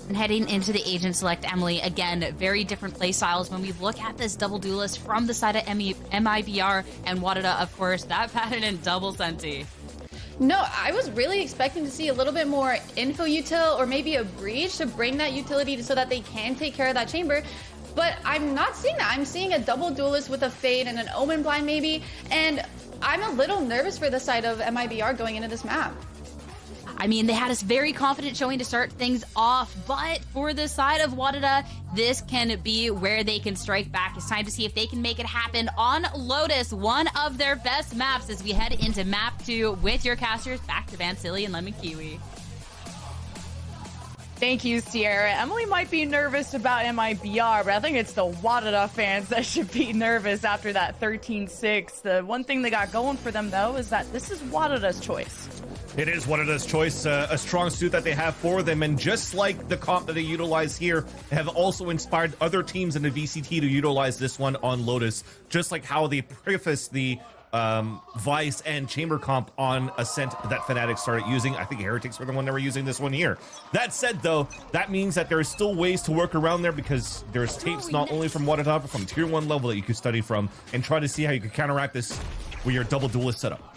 And heading into the agent select, Emily, again, very different play styles. When we look at this double duelist from the side of MIBR and WADA, of course, that pattern in double Senti. No, I was really expecting to see a little bit more info util or maybe a breach to bring that utility so that they can take care of that chamber. But I'm not seeing that. I'm seeing a double duelist with a fade and an omen blind maybe. And I'm a little nervous for the side of MIBR going into this map. I mean, they had a very confident showing to start things off, but for the side of WADA, this can be where they can strike back. It's time to see if they can make it happen on Lotus, one of their best maps, as we head into map 2 with your casters. Back to Vansili and Lemon Kiwi. Thank you, Sierra. Emily might be nervous about MIBR, but I think it's the WADA fans that should be nervous after that 13-6. The one thing they got going for them, though, is that this is WADA's choice. It is WADA's choice, a strong suit that they have for them, and just like the comp that they utilize here, have also inspired other teams in the VCT to utilize this one on Lotus, just like how they preface the Vice and Chamber comp on Ascent that Fnatic started using. I think Heretics were the one that were using this one here. That said, though, that means that there's still ways to work around there, because there's tapes not only from WADA, but from tier 1 level that you could study from and try to see how you could counteract this with your double duelist setup.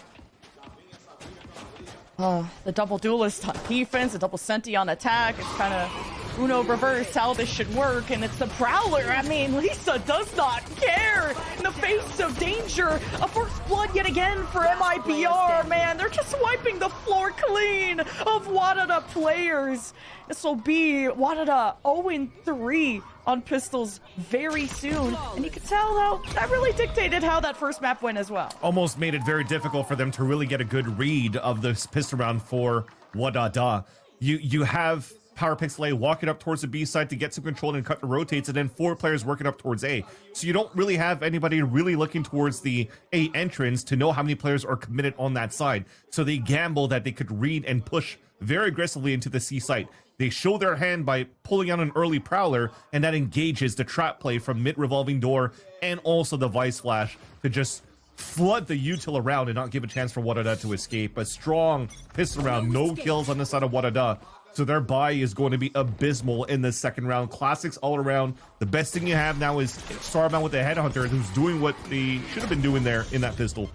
The double duelist on defense, the double Senti on attack. It's kind of Uno reverse how this should work, and it's the Prowler. I mean, Lisa does not care in the face of danger. A first blood yet again for MIBR, man. They're just wiping the floor clean of WADA players. This will be WADA 0-3 on pistols very soon, and you can tell how that really dictated how that first map went as well. Almost made it very difficult for them to really get a good read of this pistol round for WADA. You have Power Pixel A walking up towards the B side to get some control and cut the rotates, and then 4 players working up towards A. So you don't really have anybody really looking towards the A entrance to know how many players are committed on that side. So they gamble that they could read and push very aggressively into the C site. They show their hand by pulling out an early Prowler, and that engages the trap play from mid-revolving door and also the Vice Flash to just flood the util around and not give a chance for WADA to escape. A strong pistol round, no kills on the side of WADA. So their buy is going to be abysmal in the second round. Classics all around. The best thing you have now is Starbound with the Headhunter, who's doing what they should have been doing there in that pistol.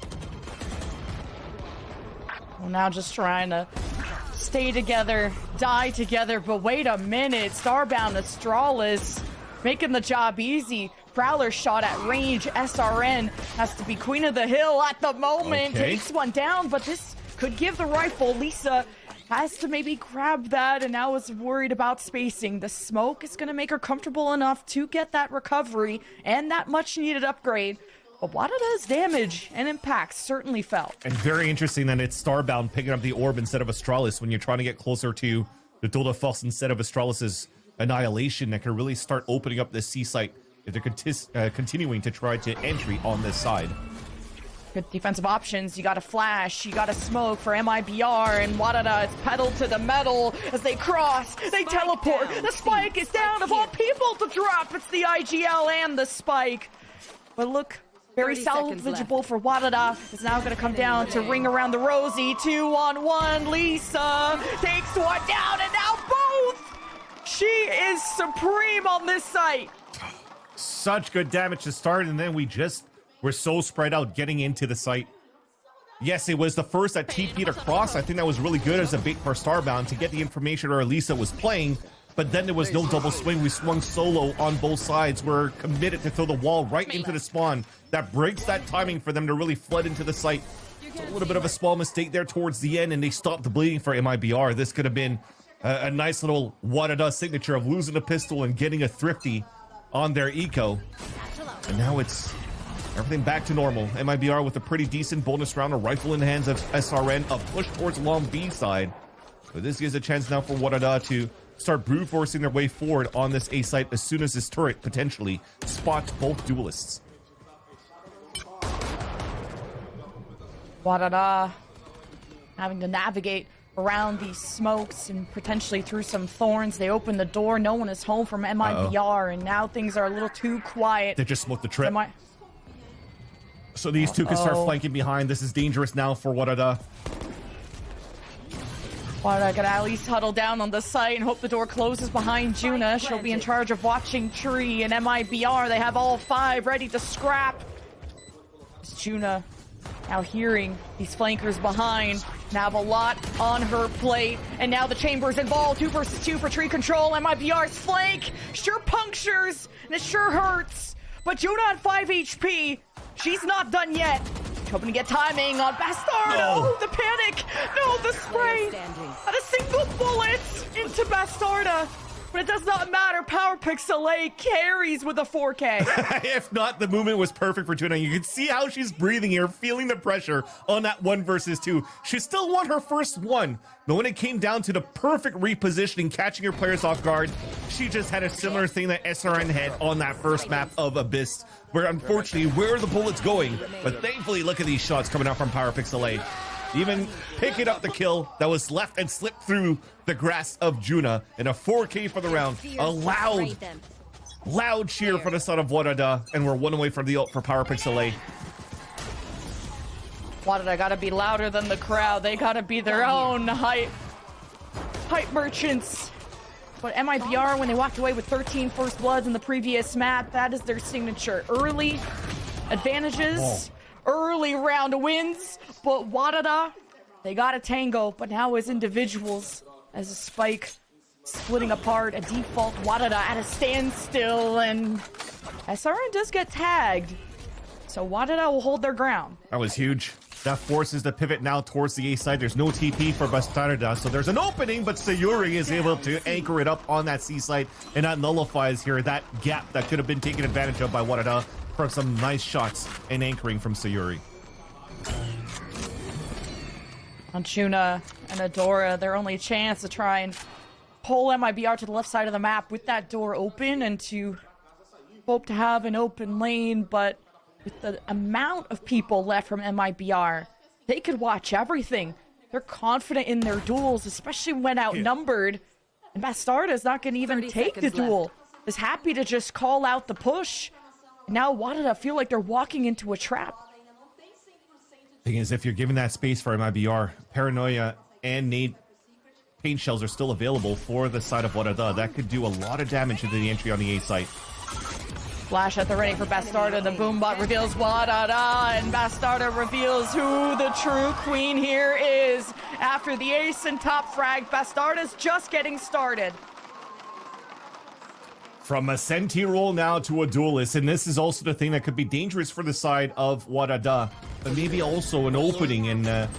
Well, now just trying to stay together, die together, but wait a minute. Starbound Astralis making the job easy. Prowler shot at range. SRN has to be queen of the hill at the moment. Okay. Takes one down, but this could give the rifle. Lisa has to maybe grab that, and now is worried about spacing. The smoke is going to make her comfortable enough to get that recovery and that much needed upgrade. But WADA's damage and impact certainly felt. And very interesting that it's Starbound picking up the orb instead of Astralis when you're trying to get closer to the Dota Foss instead of Astralis's Annihilation that can really start opening up this C site if they're continuing to try to entry on this side. Good defensive options. You got a flash, you got a smoke for MIBR, and WADA is pedal to the metal as they cross, they teleport. The spike is down, of all people to drop. It's the IGL and the spike. But look, very salvageable for WADA. It's now going to come down to ring around the rosy. 2-on-1. Lisa takes one down, and now both. She is supreme on this site. Such good damage to start, and then we're so spread out getting into the site. Yes, it was the first that TP'd across. I think that was really good as a bait for Starbound to get the information where Elisa was playing, but then there was no double swing. We swung solo on both sides. We're committed to throw the wall right into the spawn. That breaks that timing for them to really flood into the site. It's a little bit of a small mistake there towards the end, and they stopped the bleeding for MIBR. This could have been a nice little WADA signature of losing a pistol and getting a thrifty on their eco. And now it's everything back to normal. MIBR with a pretty decent bonus round, a rifle in the hands of SRN, a push towards long B side. But this gives a chance now for WADA to start brute forcing their way forward on this A site as soon as this turret potentially spots both duelists. WADA having to navigate around these smokes and potentially through some thorns. They open the door. No one is home from MIBR, and now things are a little too quiet. They just smoked the trip. So these two can start flanking behind. This is dangerous now for WADA. WADA gotta at least huddle down on the site and hope the door closes behind Juna. She'll be in charge of watching Tree and MIBR. They have all 5 ready to scrap. It's Juna now hearing these flankers behind. Now have a lot on her plate. And now the Chamber's involved. 2 versus 2 for Tree control. MIBR's flank sure punctures and it sure hurts. But Juna on 5 HP. She's not done yet. Hoping to get timing on Bastardo. No. The panic. No, the spray. And a single bullet into Bastarda. But it does not matter. PowerPixel carries with a 4K. If not, the movement was perfect for Juna. You can see how she's breathing here, feeling the pressure on that 1 versus 2. She still won her first one, but when it came down to the perfect repositioning, catching her players off guard, she just had a similar thing that SRN had on that first map of Abyss, where unfortunately, where are the bullets going? But thankfully, look at these shots coming out from PowerPixel. Even picking up the kill that was left and slipped through the grasp of Juna, and a 4K for the round. A loud cheer for the son of WADA, and we're 1 away from the ult for PowerPixel. WADA gotta be louder than the crowd. They gotta be their own hype merchants. But MIBR, when they walked away with 13 first bloods in the previous map, that is their signature. Early advantages, early round wins, but WADA, they got a tango, but now as individuals, as a spike splitting apart, a default WADA at a standstill, and SRN does get tagged. So WADA will hold their ground. That was huge. That forces the pivot now towards the A side. There's no TP for Bastarda, so there's an opening, but Sayuri is able to anchor it up on that C side, and that nullifies here that gap that could have been taken advantage of by WADA from some nice shots and anchoring from Sayuri. On Juna and Adora, their only chance to try and pull MIBR to the left side of the map with that door open and to hope to have an open lane, but with the amount of people left from MIBR, they could watch everything. They're confident in their duels, especially when outnumbered. And Bastarda is not going to even take the duel. Is happy to just call out the push. And now WADA feel like they're walking into a trap. Thing is, if you're given that space for MIBR, Paranoia and Nade paint shells are still available for the side of WADA. That could do a lot of damage to the entry on the A site. Flash at the ready for Bastarda. The boombot reveals WADA, and Bastarda reveals who the true queen here is. After the ace and top frag, Bastarda's just getting started. From a Senti role now to a duelist, and this is also the thing that could be dangerous for the side of WADA, but maybe also an opening and an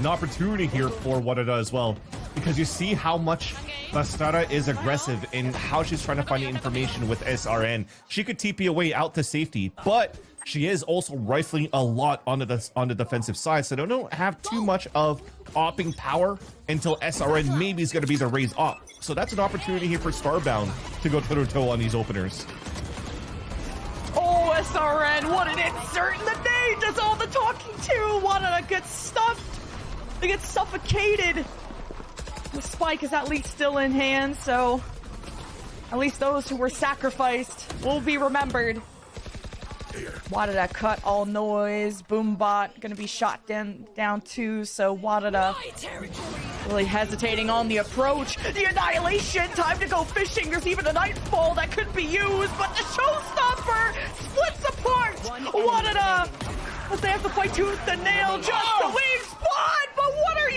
opportunity here for WADA as well, because you see how much Bastarda is aggressive in how she's trying to find the information with SRN. She could TP away out to safety, but she is also rifling a lot on the defensive side, so they don't have too much of opping power until SRN maybe is going to be the raise op. So that's an opportunity here for Starbound to go toe-to-toe on these openers. Oh, SRN, what an insert! The nade does all the talking too! WADA gets stuffed! They get suffocated! The spike is at least still in hand, so at least those who were sacrificed will be remembered. WADA cut all noise. Boombot gonna be shot down too, so WADA really hesitating on the approach. The annihilation, time to go fishing. There's even a nightfall that could be used, but the showstopper splits apart. WADA, but they have to fight tooth and nail just to leave spawn. But what are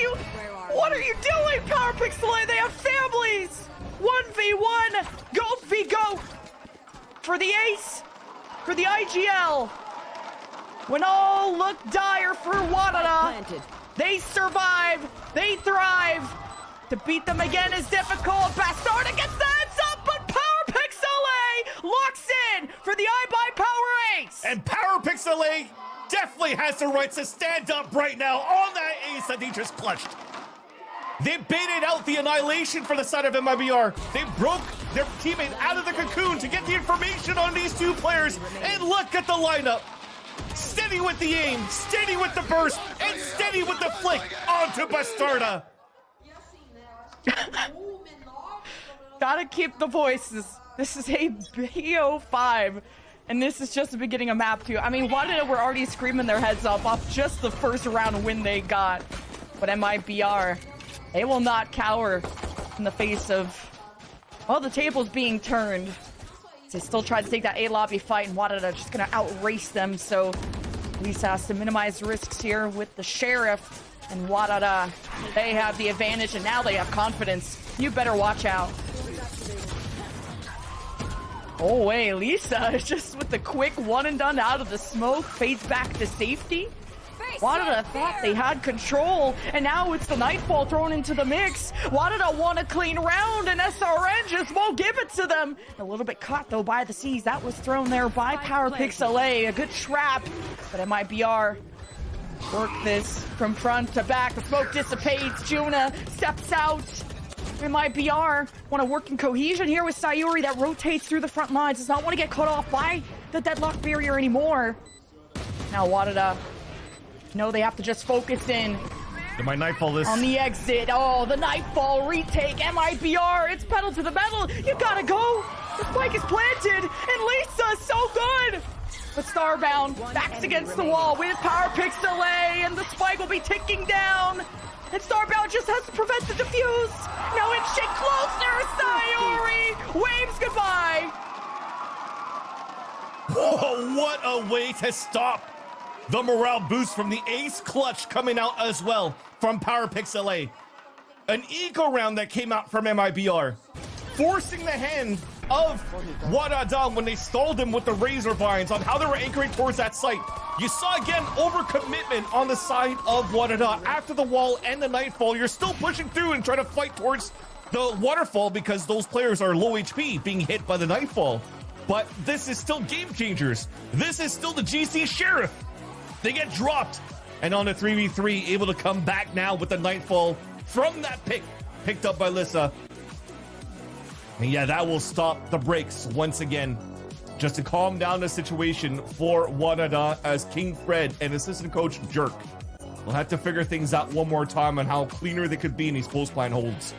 you doing, PowerPixel? They have families. 1v1, goat v goat for the ace. For the IGL, when all look dire for WADA, they survive, they thrive. To beat them again is difficult. Bastarda gets the heads up, but PowerPixel locks in for the iBUYPOWER ace. And PowerPixel definitely has the right to stand up right now on that ace that they just clutched. They baited out the annihilation for the side of MIBR. They broke their teammate out of the cocoon to get the information on these two players. And look at the lineup. Steady with the aim, steady with the burst, and steady with the flick onto Bastarda. Gotta keep the voices. This is a BO5. And this is just the beginning of map 2. I mean, WADA were already screaming their heads up off just the first round win they got. But MIBR, They will not cower in the face of, well, the tables being turned. They still try to take that A lobby fight, and WADA just gonna outrace them, so Lisa has to minimize risks here with the Sheriff, and WADA, they have the advantage, and now they have confidence. You better watch out. Oh, wait, Lisa is just with the quick one and done out of the smoke, fades back to safety. WADA thought they had control, and now it's the Nightfall thrown into the mix. WADA want a clean round, and SRN just won't give it to them. A little bit caught, though, by the C's. That was thrown there by PowerPixel. A good trap, but MIBR work this from front to back. The smoke dissipates. Juna steps out. MIBR want to work in cohesion here with Sayuri that rotates through the front lines. Does not want to get cut off by the deadlock barrier anymore. Now WADA no, they have to just focus in my Nightfall this on the exit. Oh, the Nightfall retake. MIBR, it's pedal to the metal. You gotta go. The spike is planted, and Lisa, so good. But Starbound backs against the wall with PowerPixel, and the spike will be ticking down. And Starbound just has to prevent the defuse. Now inching closer. Sayuri waves goodbye. Whoa, what a way to stop the morale boost from the ace clutch coming out as well from PowerPixel. An eco round that came out from MIBR, forcing the hand of WADA down when they stalled him with the razor vines on how they were anchoring towards that site. You saw again overcommitment on the side of WADA. After the wall and the Nightfall, you're still pushing through and trying to fight towards the waterfall because those players are low HP being hit by the Nightfall. But this is still Game Changers. This is still the GC Sheriff. They get dropped, and on a 3v3, able to come back now with the Nightfall from that pick, picked up by Lissa. And yeah, that will stop the breaks once again, just to calm down the situation for WADA as King Fred and assistant coach Jerk will have to figure things out one more time on how cleaner they could be in these post-plan holds.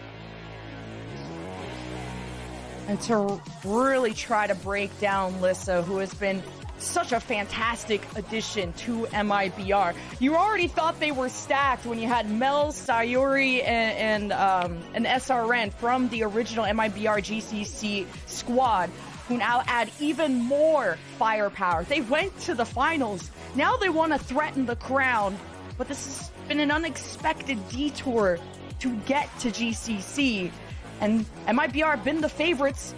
And to really try to break down Lissa, who has been such a fantastic addition to MIBR. You already thought they were stacked when you had Mel, Sayuri, and SRN from the original MIBR GCC squad, who now add even more firepower. They went to the finals. Now they want to threaten the crown, but this has been an unexpected detour to get to GCC. And MIBR have been the favorites.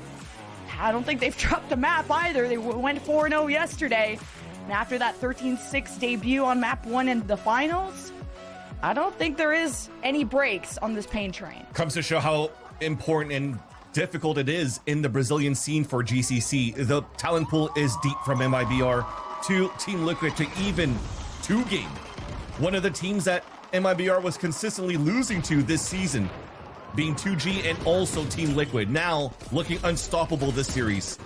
I don't think they've dropped the map either. They went 4-0 yesterday. And after that 13-6 debut on map 1 in the finals, I don't think there is any breaks on this pain train. Comes to show how important and difficult it is in the Brazilian scene for GCC. The talent pool is deep from MIBR to Team Liquid to even 2-game. One of the teams that MIBR was consistently losing to this season, being 2G and also Team Liquid, now looking unstoppable this series.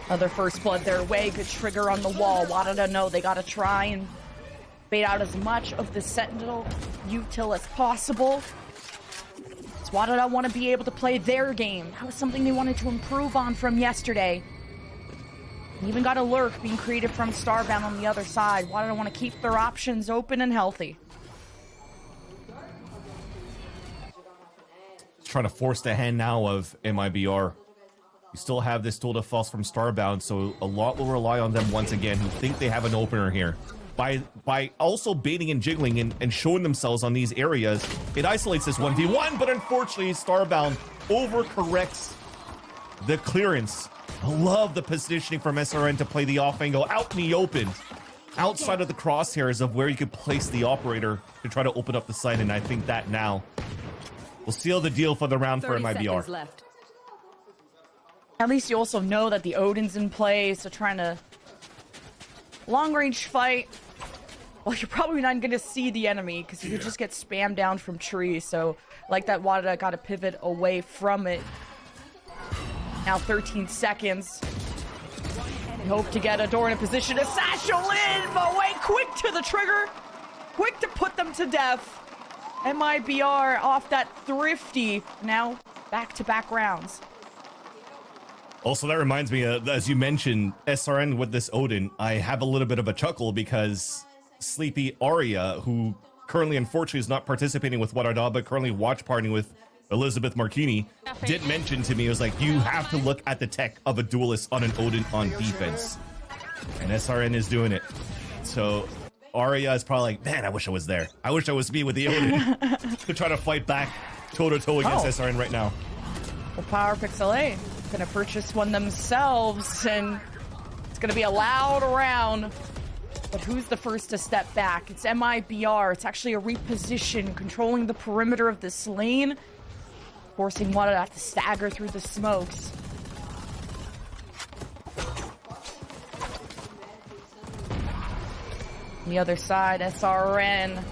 Another first blood their way. Good trigger on the wall. WADA know they gotta try and bait out as much of the Sentinel util as possible. So WADA want to be able to play their game. That was something they wanted to improve on from yesterday. Even got a lurk being created from Starbound on the other side. WADA want to keep their options open and healthy. Trying to force the hand now of MIBR. You still have this tool de force from Starbound, so a lot will rely on them once again, who think they have an opener here. By also baiting and jiggling and showing themselves on these areas, it isolates this 1v1, but unfortunately Starbound overcorrects the clearance. I love the positioning from SRN to play the off angle out in the open, outside of the crosshairs of where you could place the operator to try to open up the site, and I think that now will seal the deal for the round for MIBR. Left. At least you also know that the Odin's in play, so trying to long-range fight. Well, you're probably not going to see the enemy because you could just get spammed down from trees. So, like that, WADA got to pivot away from it. Now 13 seconds. They hope to get a door in a position to satchel in, but wait, quick to the trigger. Quick to put them to death. MIBR off that thrifty. Now back-to-back rounds. Also, that reminds me, as you mentioned, SRN with this Odin, I have a little bit of a chuckle because Sleepy Aria, who currently, unfortunately, is not participating with WADA, but currently watch partying with Elizabeth Marchini, did mention to me, it was like, you have to look at the tech of a duelist on an Odin on defense. And SRN is doing it. So Arya is probably like, man, I wish I was there. I wish I was me with the Odin to try to fight back toe-to-toe against SRN right now. Well, Power Pixel A gonna purchase one themselves, and it's gonna be a loud round. But who's the first to step back? It's MIBR. It's actually a reposition, controlling the perimeter of this lane, forcing WADA to have to stagger through the smokes. On the other side, SRN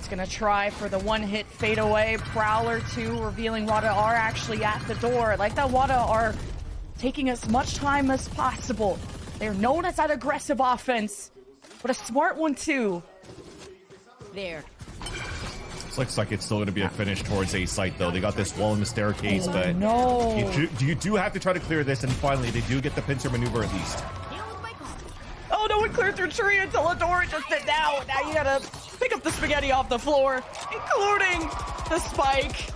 is going to try for the one-hit fadeaway. Prowler 2 revealing WADA are actually at the door. I like that WADA are taking as much time as possible. They're known as that aggressive offense, but a smart one too. There. Looks like it's still going to be a finish towards A site, though. They got this wall in the staircase, but no. you do have to try to clear this, and finally they do get the pincer maneuver at least. Oh, no one cleared through tree until Adora just did now. Now you gotta pick up the spaghetti off the floor, including the spike.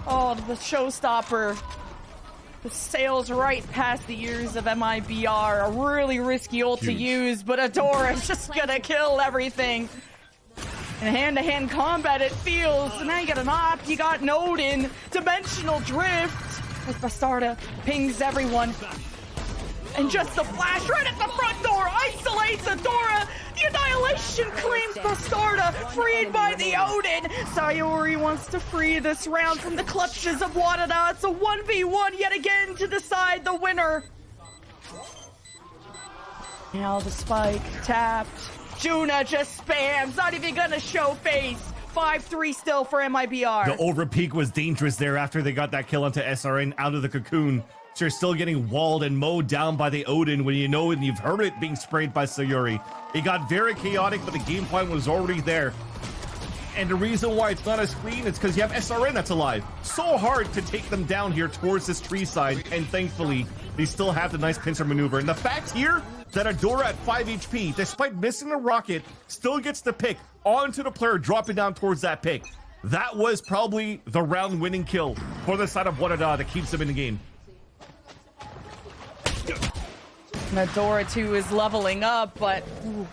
Oh, the showstopper. The sails right past the ears of MIBR. A really risky ult to use, but Adora's just gonna kill everything. In hand-to-hand combat, it feels. So now you got an op, you got an Odin, dimensional drift. As Bastarda pings everyone. And just the flash right at the front door isolates Adora. The Annihilation claims Bastarda, freed by the Odin. Sayori wants to free this round from the clutches of WADA. It's a 1v1 yet again to decide the winner. Now the spike tapped. Juna just spams, not even gonna show face. 5-3 still for MIBR. The overpeak was dangerous there after they got that kill onto SRN out of the cocoon. So you're still getting walled and mowed down by the Odin when you know and you've heard it being sprayed by Sayori. It got very chaotic, but the game plan was already there. And the reason why it's not as clean is because you have SRN that's alive. So hard to take them down here towards this tree side, and thankfully, they still have the nice pincer maneuver. And the fact here that Adora at 5 HP, despite missing a rocket, still gets the pick onto the player dropping down towards that pick. That was probably the round-winning kill for the side of WADA that keeps them in the game. Adora 2 is leveling up, but ooh,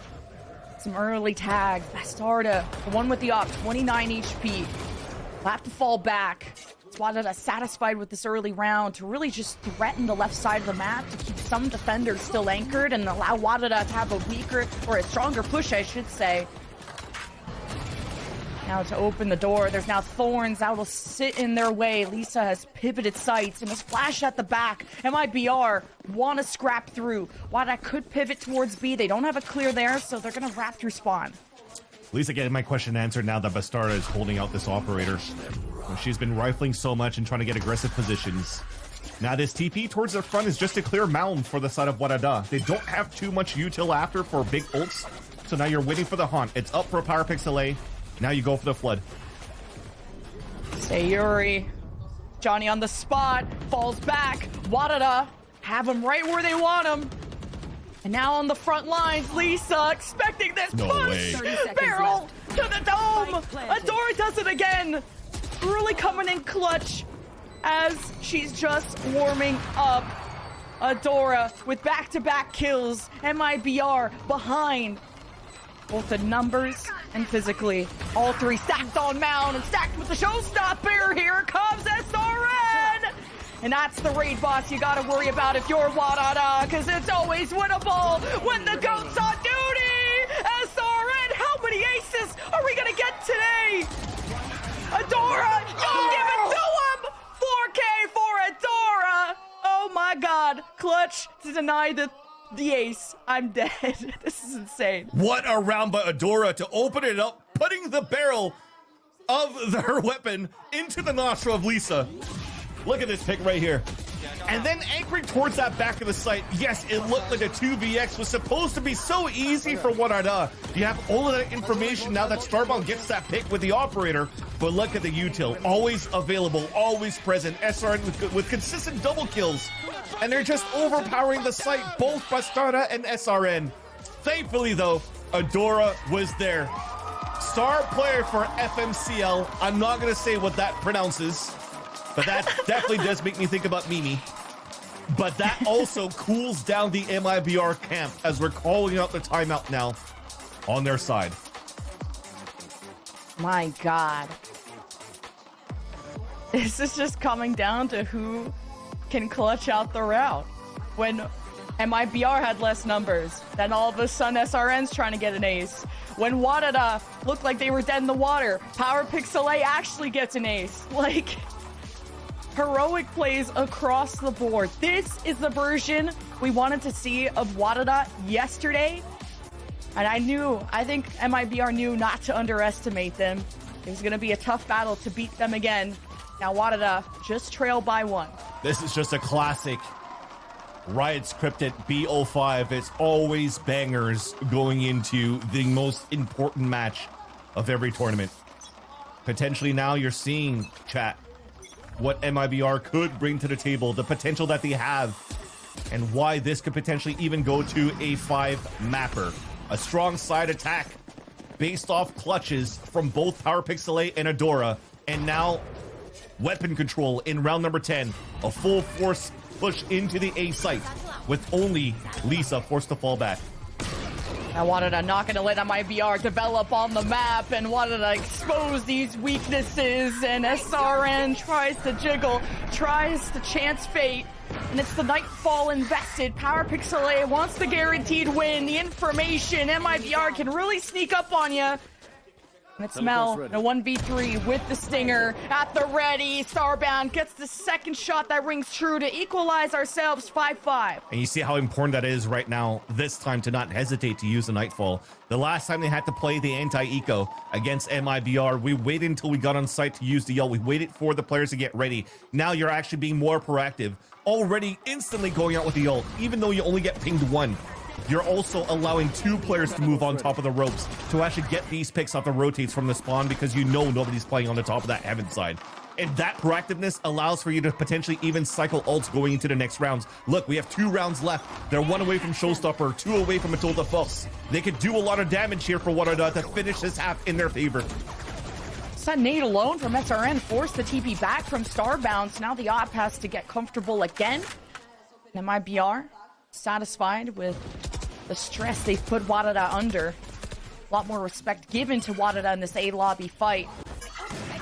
some early tags. Bastarda, the one with the op, 29 HP. Will have to fall back. WADA satisfied with this early round to really just threaten the left side of the map to keep some defenders still anchored and allow WADA to have a weaker, or a stronger push, I should say. Now to open the door, there's now thorns that will sit in their way. Lisa has pivoted sights and has flashed at the back. MIBR want to scrap through. WADA could pivot towards B. They don't have a clear there, so they're going to wrap through spawn. Lisa getting my question answered now that Bastarda is holding out this operator. She's been rifling so much and trying to get aggressive positions. Now this TP towards the front is just a clear mound for the side of WADA. They don't have too much util after for big ults. So now you're waiting for the haunt. It's up for Power Pixel A. Now you go for the flood. Sayuri, Johnny on the spot, falls back. WADA have him right where they want him. And now on the front lines, Lisa expecting this push. Barrel to the dome. Adora does it again. Really coming in clutch as she's just warming up. Adora with back-to-back kills. MIBR behind. Both the numbers and physically. All three stacked on mound and stacked with the showstopper. Here comes SRN! And that's the raid boss you gotta worry about if you're WADA, because it's always winnable when the GOAT's on duty! SRN, how many aces are we gonna get today? Adora, you give it to him! 4K for Adora! Oh my god, clutch to deny the ace. I'm dead. This is insane. What a round by Adora to open it up, putting the barrel of her weapon into the nostril of Lisa. Look at this pick right here. And then anchoring towards that back of the site. Yes, it looked like a 2vx was supposed to be so easy for WADA. You have all of that information now that Starbomb gets that pick with the operator. But look at the util. Always available, always present. SRN with consistent double kills. And they're just overpowering the site, both Bastarda and SRN. Thankfully, though, Adora was there. star player for FMCL. I'm not going to say what that pronounces, but that definitely does make me think about Mimi. But that also cools down the MIBR camp as we're calling out the timeout now on their side. My God. This is just coming down to who can clutch out the route. When MIBR had less numbers, then all of a sudden SRN's trying to get an ace. When WADA looked like they were dead in the water, PowerPixel actually gets an ace. Like, heroic plays across the board. This is the version we wanted to see of WADA yesterday. And I think MIBR knew not to underestimate them. It was going to be a tough battle to beat them again. Now WADA just trailed by 1. This is just a classic Riot scripted B05. It's always bangers going into the most important match of every tournament. Potentially now you're seeing, chat, what MIBR could bring to the table, the potential that they have, and why this could potentially even go to a 5 mapper. A strong side attack based off clutches from both PowerPixel and Adora, and now weapon control in round number 10. A full force push into the A site with only Lisa forced to fall back. I wanted to not going to let MIBR develop on the map and wanted to expose these weaknesses, and SRN tries to jiggle, tries to chance fate, and it's the Nightfall invested. PowerPixel wants the guaranteed win, the information. MIBR can really sneak up on you. And it's Mel in a 1v3 with the Stinger at the ready. Starbound gets the second shot that rings true to equalize ourselves 5-5. And you see how important that is right now, this time, to not hesitate to use the Nightfall. The last time they had to play the anti-eco against MIBR, we waited until we got on site to use the ult. We waited for the players to get ready. Now you're actually being more proactive. Already instantly going out with the ult, even though you only get pinged 1. You're also allowing 2 players to move on top of the ropes to actually get these picks off the rotates from the spawn, because you know nobody's playing on the top of that heaven side. And that proactiveness allows for you to potentially even cycle ults going into the next rounds. Look, we have 2 rounds left. They're 1 away from Showstopper, 2 away from Matilda Foss. They could do a lot of damage here for WADA to finish this half in their favor. That nade alone from SRN forced the TP back from Starbound. So now the op has to get comfortable again. And MIBR satisfied with the stress they've put WADA under. A lot more respect given to WADA in this A lobby fight,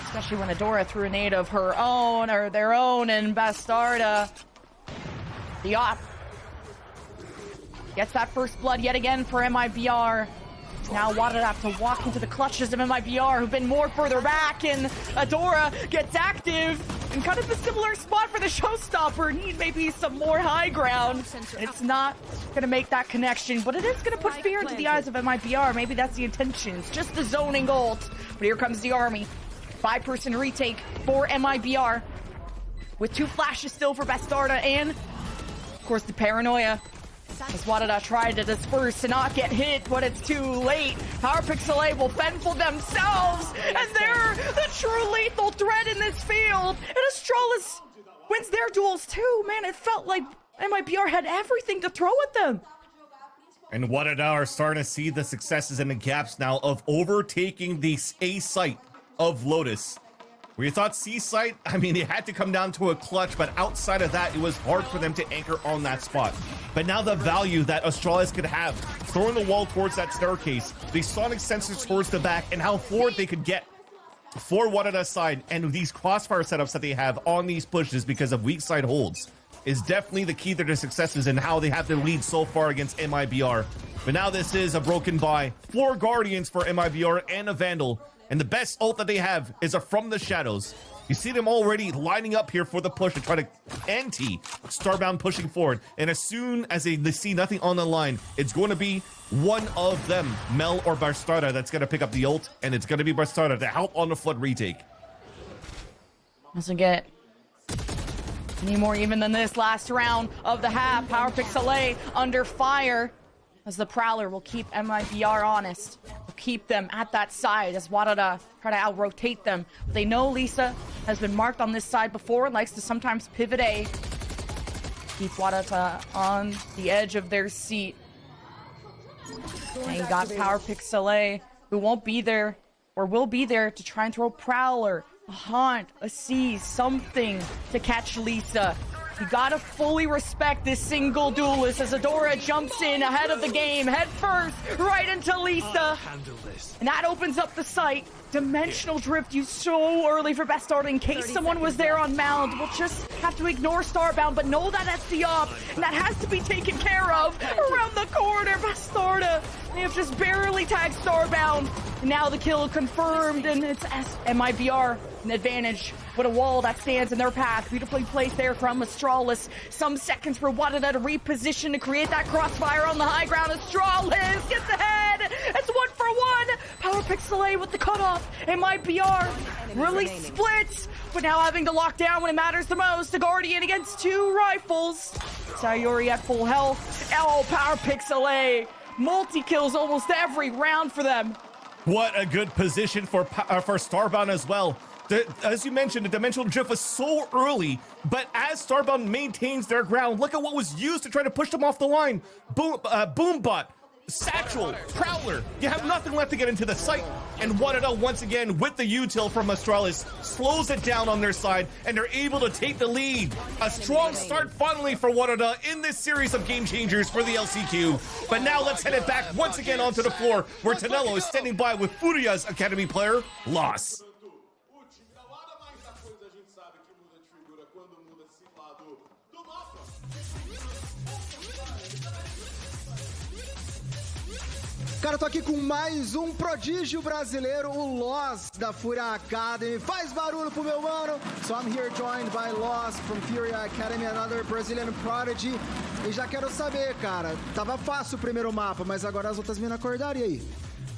especially when Adora threw a nade of her own, or their own, and Bastarda. The op gets that first blood yet again for MIBR. Now WADA have to walk into the clutches of MIBR, who've been more further back, and Adora gets active in kind of a similar spot for the Showstopper. Need maybe some more high ground. It's not going to make that connection, but it is going to put fear into the eyes of MIBR. Maybe that's the intention. It's just the zoning ult. But here comes the army. 5-person retake for MIBR, with 2 flashes still for Bastarda, and of course the paranoia. As WADA tried to disperse and not get hit, but it's too late. PowerPixel will fend for themselves, and they're the true lethal threat in this field. And Astralis wins their duels too. Man, it felt like MIBR had everything to throw at them. And WADA are starting to see the successes and the gaps now of overtaking the A site of Lotus. Where you thought C site, I mean, they had to come down to a clutch, but outside of that, it was hard for them to anchor on that spot. But now the value that Astralis could have, throwing the wall towards that staircase, the sonic sensors towards the back, and how forward they could get for WADA's side, and these crossfire setups that they have on these pushes because of weak side holds, is definitely the key to their successes and how they have their lead so far against MIBR. But now this is a broken by 4 Guardians for MIBR and a Vandal. And the best ult that they have is a From the Shadows. You see them already lining up here for the push to try to anti-Starbound pushing forward. And as soon as they see nothing on the line, it's going to be one of them, Mel or Bastarda, that's going to pick up the ult. And it's going to be Bastarda to help on the flood retake. Doesn't get any more even than this last round of the half. PowerPixel under fire, as the Prowler will keep MIBR honest. Will keep them at that side as WADA try to out-rotate them. They know Lisa has been marked on this side before and likes to sometimes pivot A. Keep WADA on the edge of their seat. And you got PowerPixel, who won't be there or will be there to try and throw Prowler, a Haunt, a Seize, something to catch Lisa. You gotta fully respect this single duelist as Adora jumps in ahead of the game, head first, right into Lisa. And that opens up the site. Dimensional Drift used so early for best start in case someone was there on Mound. We'll just have to ignore Starbound, but know that that's the op, and that has to be taken care of. Around the corner, Bastarda. They have just barely tagged Starbound. And now the kill confirmed, and it's MIBR, an advantage. What a wall that stands in their path. Beautifully placed there from Astralis. Some seconds for WADA to reposition to create that crossfire on the high ground. Astralis gets ahead. It's 1-for-1. Power Pixel with the cutoff. MIBR really splits, but now having to lock down when it matters the most. The Guardian against 2 rifles. Sayuri at full health. Oh, Power Pixel multi-kills almost every round for them. What a good position for Starbound as well. As you mentioned, the Dimensional Drift was so early, but as Starbound maintains their ground, look at what was used to try to push them off the line. Boombot, Satchel, Prowler. You have nothing left to get into the site. And WADA once again with the util from Astralis slows it down on their side, and they're able to take the lead. A strong start finally for WADA in this series of Game Changers for the LCQ. But now let's head it back once again onto the floor where Tonello is standing by with Furia's Academy player, Loss. Cara, tô aqui com mais um prodígio brasileiro, o Loss da Furia Academy. Faz barulho pro meu mano. So I'm here joined by Loss from Furia Academy, another Brazilian prodigy. E já quero saber, cara, tava fácil o primeiro mapa, mas agora as outras minas acordaram, e aí?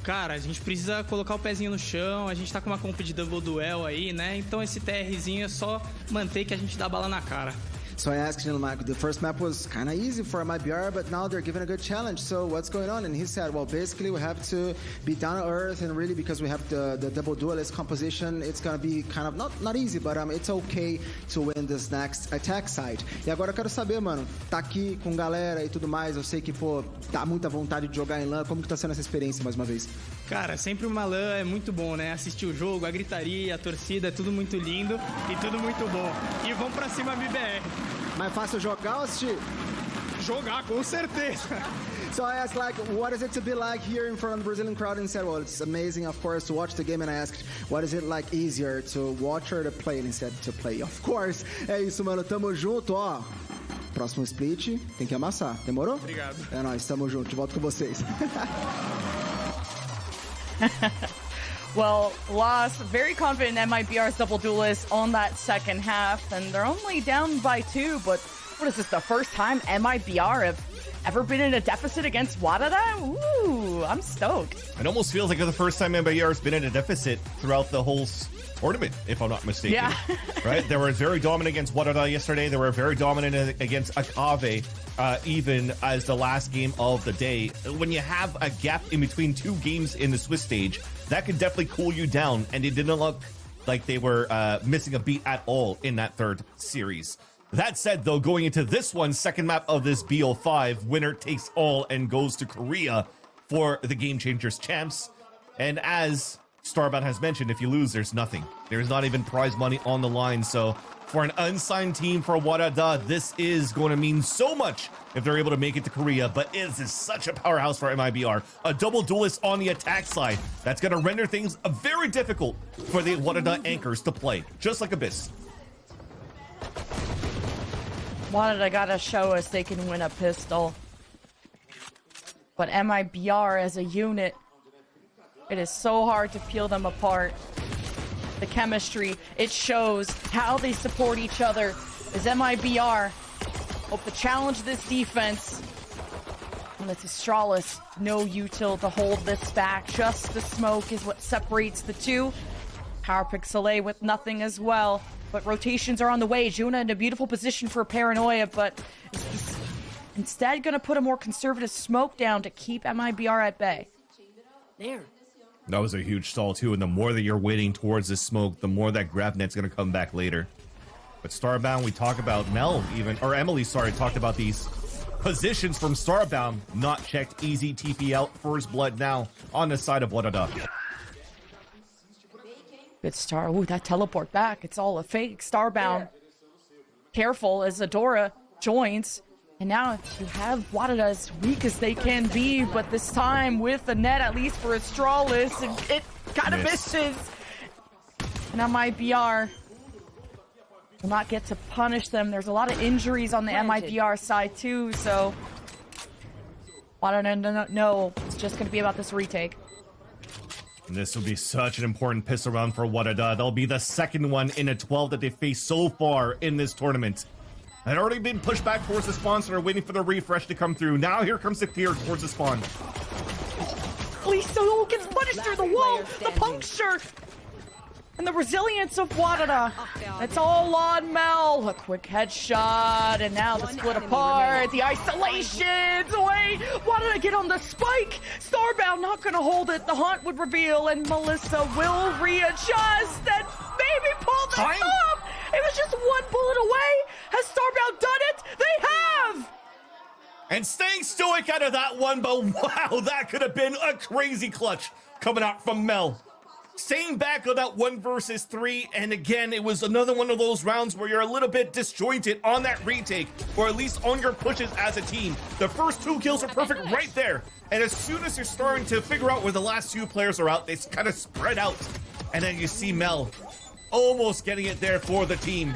Cara, a gente precisa colocar o pezinho no chão, a gente tá com uma comp de double duel aí, né? Então esse TRzinho é só manter que a gente dá bala na cara. So I asked him, like, the first map was kind of easy for MIBR, but now they're given a good challenge. So what's going on? And he said, well, basically we have to be down to earth, and really because we have the double duelist composition, it's going to be kind of not easy, but it's okay to win this next attack side. E agora eu quero saber, mano, tá aqui com galera e tudo mais, eu sei que, pô, dá muita vontade de jogar em LAN. Como que tá sendo essa experiência mais uma vez? Cara, sempre uma LAN é muito bom, né? Assistir o jogo, a gritaria, a torcida, é tudo muito lindo e tudo muito bom. E vamos pra cima, MIBR. Mais fácil jogar ou assistir? Jogar, com certeza. So I asked, like, what is it to be like here in front of the Brazilian crowd? And he said, well, it's amazing, of course, to watch the game. And I asked, what is it like easier to watch or to play? And he said, to play. Of course. É isso, mano. Tamo junto, ó. Próximo split, tem que amassar. Demorou? Obrigado. É nóis, tamo junto. De volta com vocês. Well, Loss, very confident in MIBR's double duelist on that second half, and they're only down by 2, but what is this, the first time MIBR have ever been in a deficit against WADA? Ooh, I'm stoked. It almost feels like it's the first time MIBR has been in a deficit throughout the whole tournament, if I'm not mistaken. Yeah. Right? They were very dominant against WADA yesterday. They were very dominant against Akave, even as the last game of the day. When you have a gap in between 2 games in the Swiss stage, that could definitely cool you down, and it didn't look like they were missing a beat at all in that third series. That said, though, going into this one, second map of this BO5, winner takes all and goes to Korea for the Game Changers champs. And as Starbound has mentioned, if you lose, there's nothing. There's not even prize money on the line. So for an unsigned team for WADA, this is going to mean so much if they're able to make it to Korea. But it is such a powerhouse for MIBR. A double duelist on the attack side. That's going to render things very difficult for the WADA anchors to play, just like Abyss. WADA gotta show us they can win a pistol. But MIBR as a unit, it is so hard to peel them apart. The chemistry, it shows how they support each other. As MIBR hope to challenge this defense. And it's Astralis, no util to hold this back. Just the smoke is what separates the two. Power Pixel with nothing as well. But rotations are on the way. Juna in a beautiful position for Paranoia, but he's instead going to put a more conservative smoke down to keep MIBR at bay. There. That was a huge stall, too. And the more that you're waiting towards this smoke, the more that grab net's going to come back later. But Starbound, we talk about Emily, talked about these positions from Starbound. Not checked. Easy TP out. First blood now on the side of WADA. Good star. Ooh, that teleport back. It's all a fake. Starbound. Careful as Adora joins. And now you have WADA as weak as they can be, but this time with the net, at least for Astralis, and it kind of misses. And MIBR will not get to punish them. There's a lot of injuries on the MIBR side too, so WADA no, it's just going to be about this retake. And this will be such an important pistol round for WADA. That'll be the second one in a 12 that they faced so far in this tournament. Had already been pushed back towards the spawn, so they're waiting for the refresh to come through. Now here comes the clear towards the spawn. Lisa gets punished through the wall, the puncture, and the resilience of WADA. It's all on Mel. A quick headshot, and now the split apart. The isolations away. WADA get on the spike. Starbound not going to hold it. The hunt would reveal, and Melissa will readjust and maybe pull this off. It was just one bullet away. Has Starbound done it? They have! And staying stoic out of that one, but wow, that could have been a crazy clutch coming out from Mel. Staying back on that 1 versus 3, and again, it was another one of those rounds where you're a little bit disjointed on that retake, or at least on your pushes as a team. The first 2 kills are perfect right there, and as soon as you're starting to figure out where the last 2 players are out, they kind of spread out, and then you see Mel almost getting it there for the team.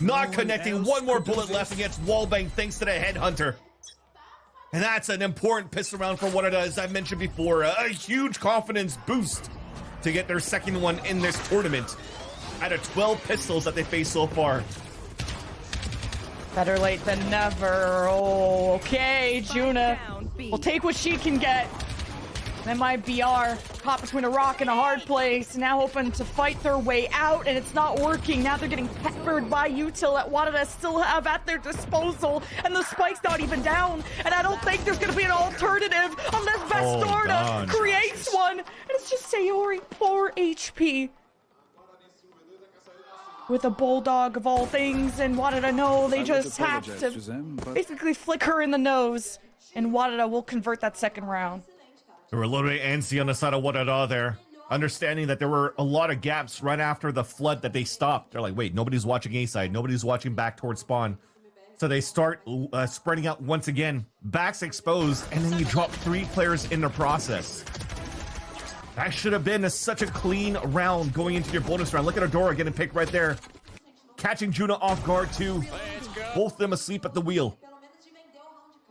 Not connecting. One more bullet left against Wallbang thanks to the headhunter. And that's an important pistol round for WADA, as I mentioned before. A huge confidence boost to get their second one in this tournament out of 12 pistols that they faced so far. Better late than never. Oh, okay, Juna will take what she can get. MIBR caught between a rock and a hard place, now hoping to fight their way out, and it's not working. Now they're getting peppered by util that WADA still have at their disposal, and the spike's not even down, and I don't think there's going to be an alternative unless Bastarda creates one, and it's just Sayori, 4 HP. With a bulldog of all things, and WADA know they just have to basically flick her in the nose, and WADA will convert that second round. They were a little bit antsy on the side of WADA there, understanding that there were a lot of gaps right after the flood that they stopped. They're like, wait, nobody's watching A side, nobody's watching back towards spawn. So they start spreading out once again, backs exposed, and then you drop 3 players in the process. That should have been such a clean round going into your bonus round. Look at Adora getting picked right there. Catching Juna off guard too. Both of them asleep at the wheel.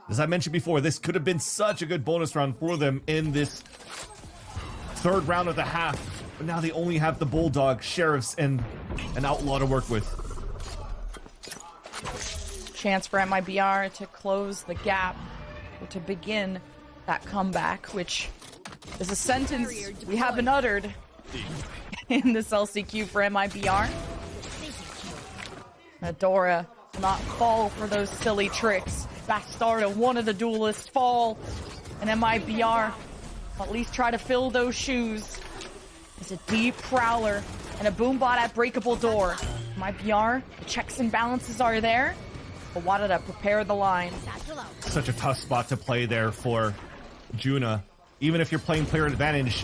As I mentioned before, this could have been such a good bonus round for them in this third round of the half. But now they only have the Bulldog, Sheriffs, and an Outlaw to work with. Chance for MIBR to close the gap, or to begin that comeback, which is a sentence we haven't uttered in this LCQ for MIBR. Adora will not fall for those silly tricks. Bastarda, one of the duelists, fall, and MIBR will at least try to fill those shoes. It's a deep prowler and a boombot at breakable door. MIBR, the checks and balances are there, but WADA prepare the line. Such a tough spot to play there for Juna. Even if you're playing player advantage,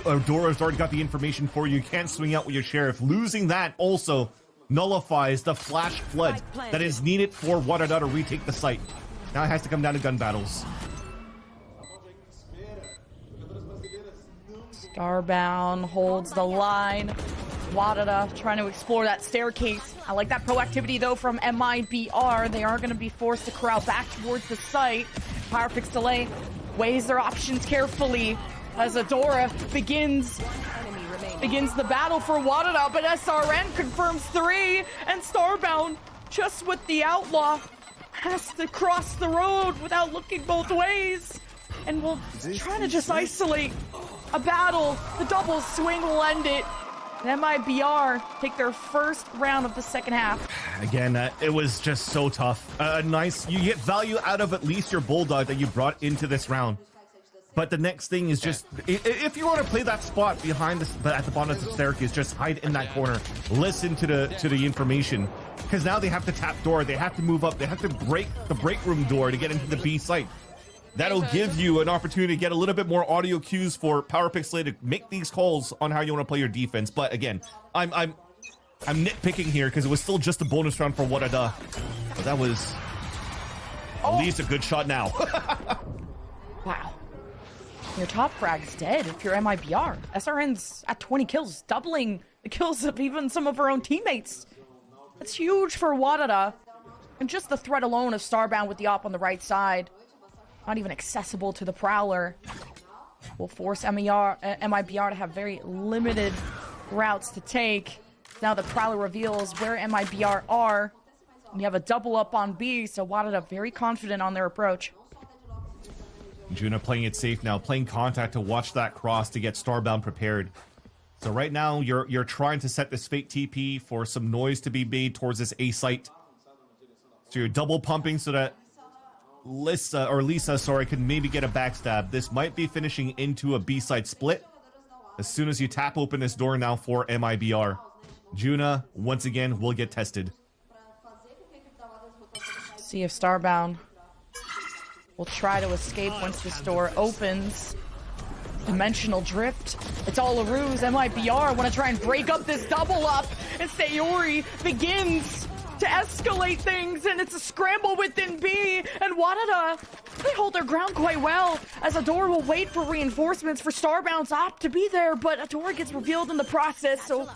Adora's already got the information for you. You can't swing out with your Sheriff. Losing that also nullifies the flash flood that is needed for WADA to retake the site. Now it has to come down to gun battles. Starbound holds the line. WADA trying to explore that staircase. I like that proactivity though from MIBR. They are going to be forced to corral back towards the site. Power fix delay weighs their options carefully as Adora begins the battle for WADA, but SRN confirms 3, and Starbound, just with the Outlaw, has to cross the road without looking both ways, and will try to just isolate a battle. The double swing will end it, and MIBR take their first round of the second half. Again, it was just so tough. Nice, you get value out of at least your Bulldog that you brought into this round. But the next thing is just, if you want to play that spot behind at the bottom of the staircase, just hide in that corner. Listen to the information, because now they have to tap door. They have to move up. They have to break the break room door to get into the B site. That'll give you an opportunity to get a little bit more audio cues for PowerPixel to make these calls on how you want to play your defense. But again, I'm nitpicking here because it was still just a bonus round for WADA. But that was at least a good shot now. Wow. Your top frag's dead if you're MIBR. SRN's at 20 kills, doubling the kills of even some of her own teammates. That's huge for WADA. And just the threat alone of Starbound with the op on the right side, not even accessible to the Prowler, will force MIBR to have very limited routes to take. Now the Prowler reveals where MIBR are. And you have a double up on B, so WADA very confident on their approach. Juna playing it safe now, playing contact to watch that cross to get Starbound prepared. So right now, you're trying to set this fake TP for some noise to be made towards this A site. So you're double pumping so that Lisa can maybe get a backstab. This might be finishing into a B side split as soon as you tap open this door now for MIBR. Juna, once again, will get tested. See if Starbound will try to escape once this door opens. Dimensional drift. It's all a ruse. MIBR want to try and break up this double up, and Sayori begins to escalate things, and it's a scramble within B, and WADA, they hold their ground quite well, as a door will wait for reinforcements for Starbound's op to be there, but a door gets revealed in the process, so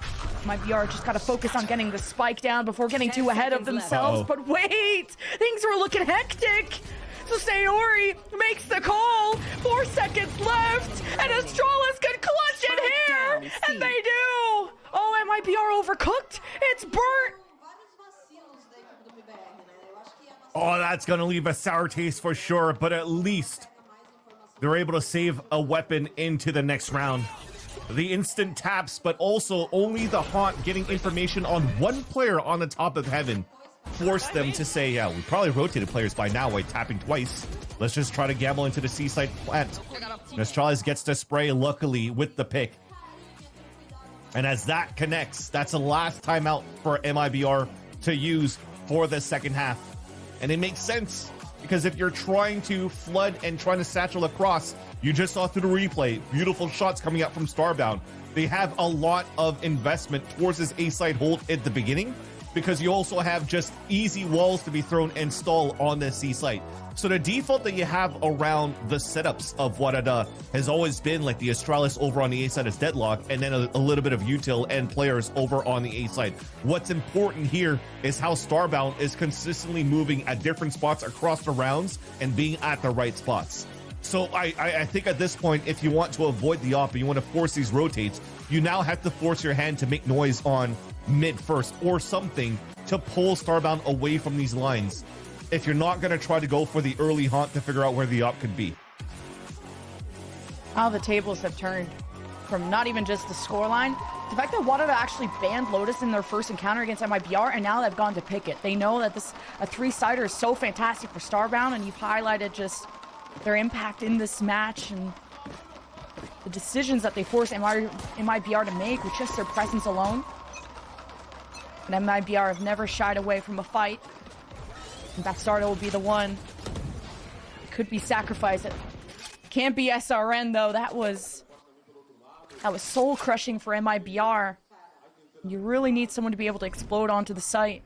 MIBR just gotta focus on getting the spike down before getting too ahead of themselves. But wait, things are looking hectic. So Sayori makes the call. 4 seconds left, and Astralis can clutch it here, and they do. Oh, MIBR overcooked. It's burnt. Oh, that's gonna leave a sour taste for sure, but at least they're able to save a weapon into the next round. The instant taps, but also only the Haunt getting information on one player on the top of heaven forced them to say, yeah, we probably rotated players by now by tapping twice. Let's just try to gamble into the seaside plant. Astralis gets to spray, luckily, with the pick. And as that connects, that's the last timeout for MIBR to use for the second half. And it makes sense, because if you're trying to flood and trying to satchel across, you just saw through the replay, beautiful shots coming out from Starbound. They have a lot of investment towards this A-side hold at the beginning, because you also have just easy walls to be thrown and stall on the C site. So the default that you have around the setups of WADA has always been like the Astralis over on the A side is deadlock, and then a little bit of util and players over on the A side. What's important here is how Starbound is consistently moving at different spots across the rounds and being at the right spots. So I think at this point, if you want to avoid the op and you want to force these rotates, you now have to force your hand to make noise on mid first or something to pull Starbound away from these lines, if you're not going to try to go for the early haunt to figure out where the op could be. How the tables have turned from not even just the scoreline, the fact that WADA actually banned Lotus in their first encounter against MIBR, and now they've gone to pick it. They know that a 3-sider is so fantastic for Starbound, and you've highlighted just their impact in this match and the decisions that they force MIBR to make with just their presence alone. And MIBR have never shied away from a fight. And that starter will be the one. It could be sacrificed. It can't be SRN though. That was soul crushing for MIBR. You really need someone to be able to explode onto the site.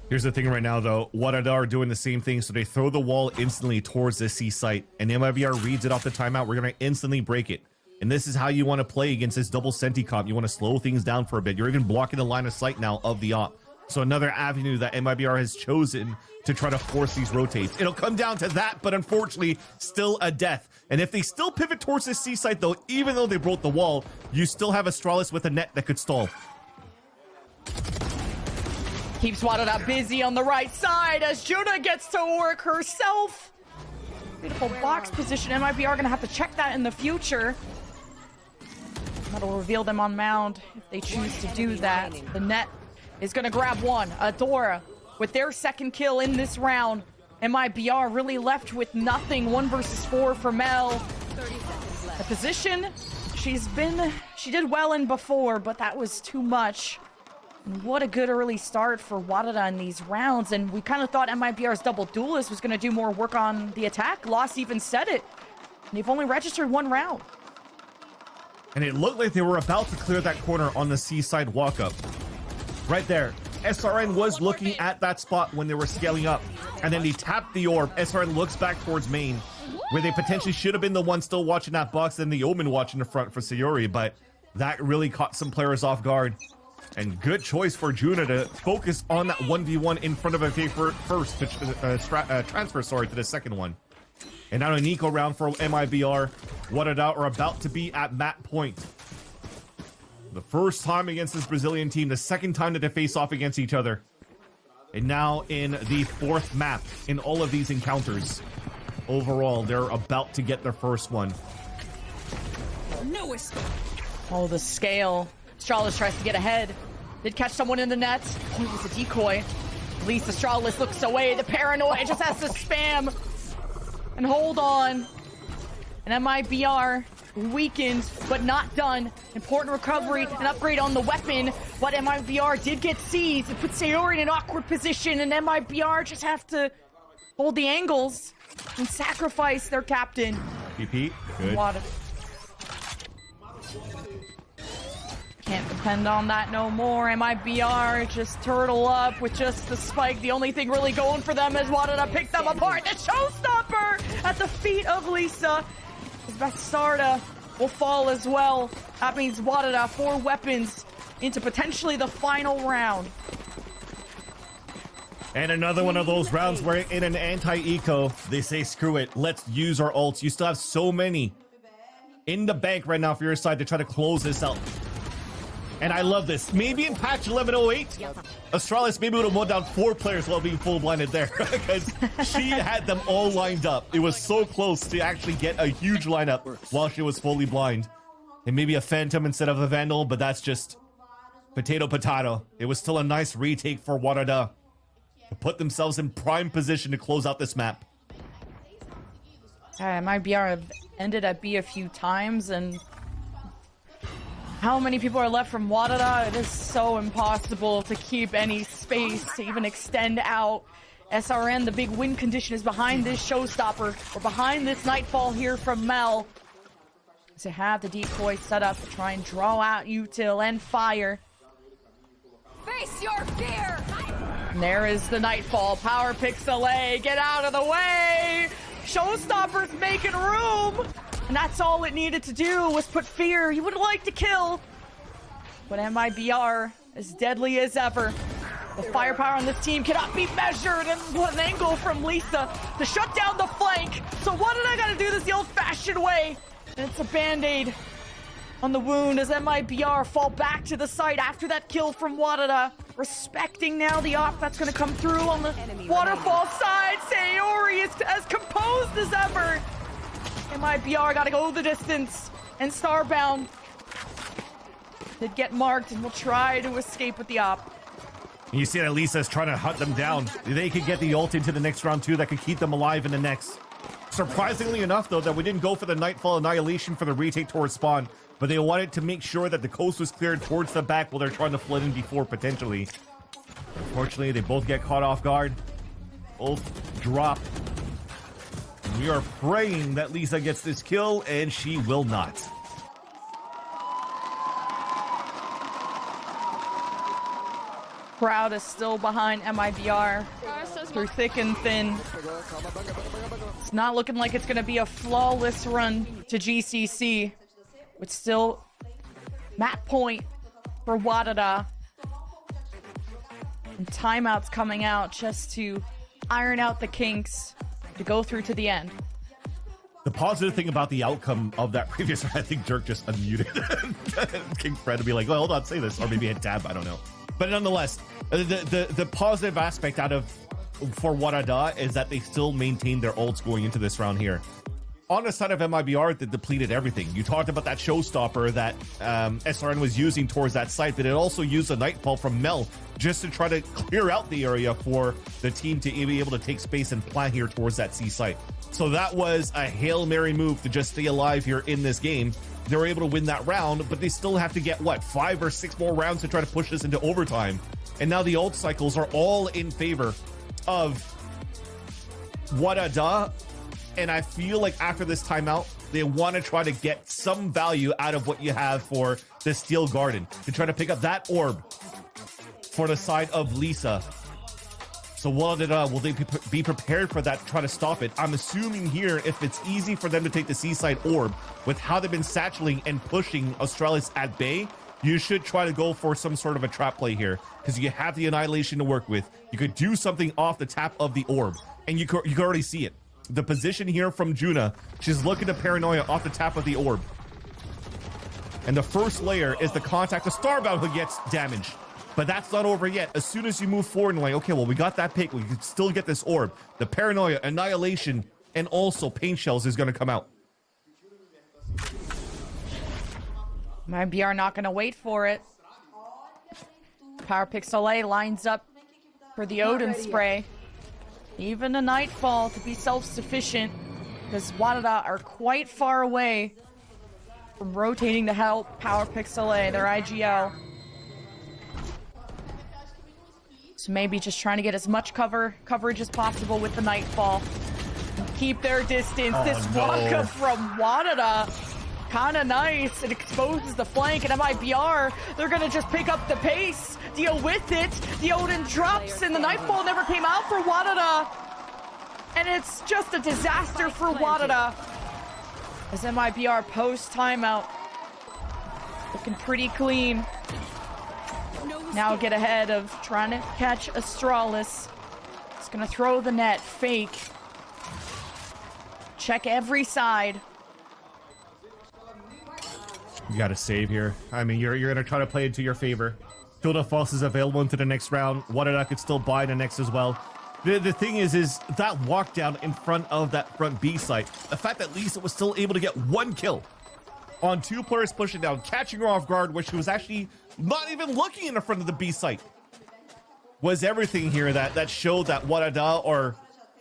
Here's the thing right now, though. WADA are doing the same thing, so they throw the wall instantly towards the C site, and MIBR reads it off the timeout. We're going to instantly break it. And this is how you want to play against this double Senti comp. You want to slow things down for a bit. You're even blocking the line of sight now of the op. So another avenue that MIBR has chosen to try to force these rotates. It'll come down to that, but unfortunately, still a death. And if they still pivot towards this C site, though, even though they broke the wall, you still have Astralis with a net that could stall. Keeps WADA busy on the right side as Juna gets to work herself. Beautiful box position. MIBR gonna have to check that in the future. That'll reveal them on mound if they choose to do that. The net is gonna grab one. Adora with their second kill in this round. MIBR really left with nothing. 1 versus 4 for Mel. The position she did well in before, but that was too much. What a good early start for WADA in these rounds, and we kind of thought MIBR's double duelist was going to do more work on the attack. Loss even said it. And they've only registered 1 round. And it looked like they were about to clear that corner on the seaside walk-up. Right there. SRN was looking at that spot when they were scaling up. And then they tapped the orb. SRN looks back towards main, where they potentially should have been the one still watching that box and the Omen watching the front for Sayori, but that really caught some players off guard. And good choice for Juna to focus on that 1v1 in front of a first to transfer to the second one. And now an eco round for MIBR. WADA are about to be at map point. The first time against this Brazilian team, the second time that they face off against each other. And now in the 4th map in all of these encounters. Overall, they're about to get their first one. No escape. Oh, the scale. Astralis tries to get ahead. Did catch someone in the net. Oh, it was a decoy. At least Astralis looks away. The paranoia just has to spam and hold on. And MIBR weakened, but not done. Important recovery and upgrade on the weapon. But MIBR did get seized. It put Sayori in an awkward position, and MIBR just have to hold the angles and sacrifice their captain. PP, good. Can't depend on that no more. MIBR just turtle up with just the spike. The only thing really going for them is WADA pick them apart. The showstopper at the feet of Lisa. Bastarda will fall as well. That means WADA 4 weapons into potentially the final round. And another one of those rounds where in an anti-eco, they say, screw it, let's use our ults. You still have so many in the bank right now for your side to try to close this out. And I love this. Maybe in patch 1108, Astralis maybe would have won down 4 players while being full blinded there because she had them all lined up. It was so close to actually get a huge lineup while she was fully blind. And maybe a Phantom instead of a Vandal, but that's just potato. It was still a nice retake for WADA to put themselves in prime position to close out this map. MIBR have ended at B a few times, and how many people are left from WADA? It is so impossible to keep any space to even extend out. SRN, the big win condition is behind this showstopper, or behind this nightfall here from Mel. To have the decoy set up to try and draw out util and fire. Face your fear! And there is the nightfall. Power Pixelay, get out of the way! Showstopper's making room! And that's all it needed to do was put fear. You would like to kill. But MIBR, as deadly as ever. The firepower on this team cannot be measured. And what an angle from Lisa to shut down the flank. So what did I gotta do this the old-fashioned way? And it's a band-aid on the wound as MIBR fall back to the site after that kill from WADA. Respecting now the op that's gonna come through on the waterfall side. Sayori is as composed as ever. MIBR gotta go the distance, and Starbound did get marked and will try to escape with the op. You see that Lisa's trying to hunt them down. They could get the ult into the next round too. That could keep them alive in the next. Surprisingly enough, though, that we didn't go for the Nightfall Annihilation for the retake towards spawn, but they wanted to make sure that the coast was cleared towards the back while they're trying to flood in before, potentially. Unfortunately, they both get caught off guard. Both drop. We are praying that Lisa gets this kill, and she will not. Crowd is still behind MIBR through thick and thin. It's not looking like it's going to be a flawless run to GCC. It's still map point for WADA. And timeouts coming out just to iron out the kinks to go through to the end. The positive thing about the outcome of that previous round, I think Dirk just unmuted King Fred to be like, well, hold on, say this. Or maybe hit tab, I don't know. But nonetheless, the positive aspect out of for WADA is that they still maintain their ults going into this round here. On the side of MIBR, they depleted everything. You talked about that showstopper that SRN was using towards that site, but it also used a Nightfall from Mel just to try to clear out the area for the team to be able to take space and plant here towards that C site. So that was a Hail Mary move to just stay alive here in this game. they were able to win that round, but they still have to get, what, 5 or 6 more rounds to try to push this into overtime. And now the ult cycles are all in favor of WADA. And I feel like after this timeout, they want to try to get some value out of what you have for the Steel Garden to try to pick up that orb for the side of Lisa. So will they be prepared for that, try to stop it? I'm assuming here, if it's easy for them to take the Seaside orb with how they've been satchelating and pushing Australis at bay, you should try to go for some sort of a trap play here, because you have the Annihilation to work with. You could do something off the tap of the orb, and you can already see it. The position here from Juna, she's looking to Paranoia off the tap of the orb. And the first layer is the contact of Starbound who gets damaged. But that's not over yet. As soon as you move forward and like, okay, well, we got that pick. We can still get this orb. The Paranoia, Annihilation, and also Pain Shells is going to come out. MIBR not going to wait for it. Power Pixel lines up for the Odin spray. Even a Nightfall to be self-sufficient, because WADA are quite far away from rotating to help Power Pixel, their IGL. So maybe just trying to get as much coverage as possible with the Nightfall. Keep their distance. Oh, this no. walk-up from WADA, kind of nice. It exposes the flank, and MIBR, they're going to just pick up the pace, deal with it. The Odin drops, and the Nightfall never came out for WADA. And it's just a disaster for WADA. As MIBR post-timeout, looking pretty clean. Now get ahead of trying to catch Astralis. It's going to throw the net, fake. Check every side. You got to save here. I mean, you're going to try to play it to your favor. Shield of False is available into the next round. WADA could still buy the next as well. The thing is that walk down in front of that front B site, the fact that Lisa was still able to get 1 kill on 2 players pushing down, catching her off guard, where she was actually not even looking in the front of the B site, was everything here that showed that WADA are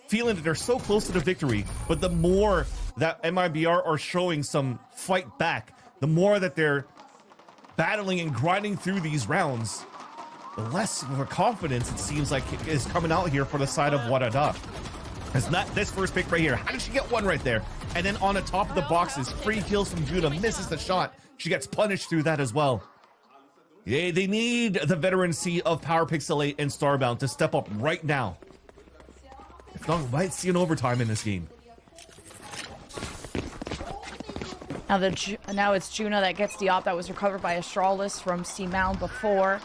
feeling that they're so close to the victory. But the more that MIBR are showing some fight back, the more that they're battling and grinding through these rounds, the less of a confidence it seems like is coming out here for the side of WADA. It's not this first pick right here. How did she get 1 right there? And then on the top of the boxes, free kills from Judah, misses the shot. She gets punished through that as well. They need the veterancy of Power Pixel 8 and Starbound to step up right now. If not, we might see an overtime in this game. Now it's Juna that gets the op that was recovered by Astralis from C-Mount before.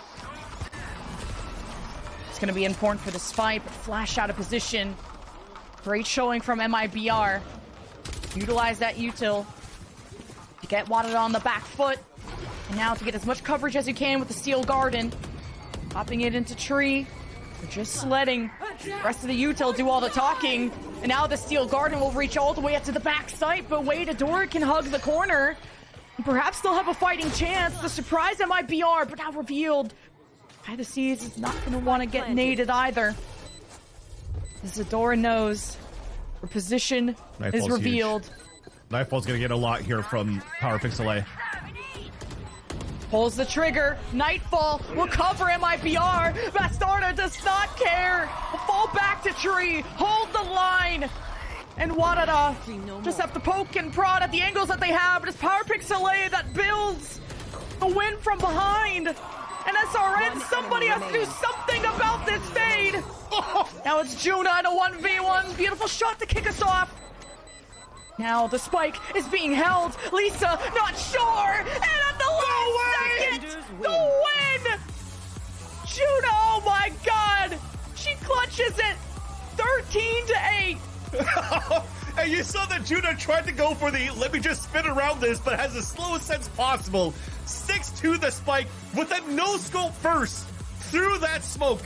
It's going to be important for this fight, but flash out of position. Great showing from MIBR. Utilize that util to get WADA on the back foot. And now to get as much coverage as you can with the Steel Garden. Popping it into tree. We're just letting the rest of the util do all the talking. And now the Steel Garden will reach all the way up to the back site, but WADA can hug the corner. And perhaps they'll have a fighting chance. The surprise MIBR, but now revealed. By the Seas is not going to want to get naded either. Zadora knows her position is revealed. Nightfall's going to get a lot here from Power Pixel A. Pulls the trigger. Nightfall will cover MIBR. Bastarda does not care. Will fall back to tree. Hold the line. And WADA just have to poke and prod at the angles that they have. But it's Power Pixel A that builds a win from behind. And SRN, somebody has to do something about this fade. Now it's Juna in a 1v1. Beautiful shot to kick us off. Now the spike is being held. Lisa not sure. And at the last second, the win. Juna, oh my God. She clutches it. 13-8. And you saw that Juna tried to go for the let me just spin around this, but has the slowest sense possible. Sticks to the spike with a no-scope first through that smoke.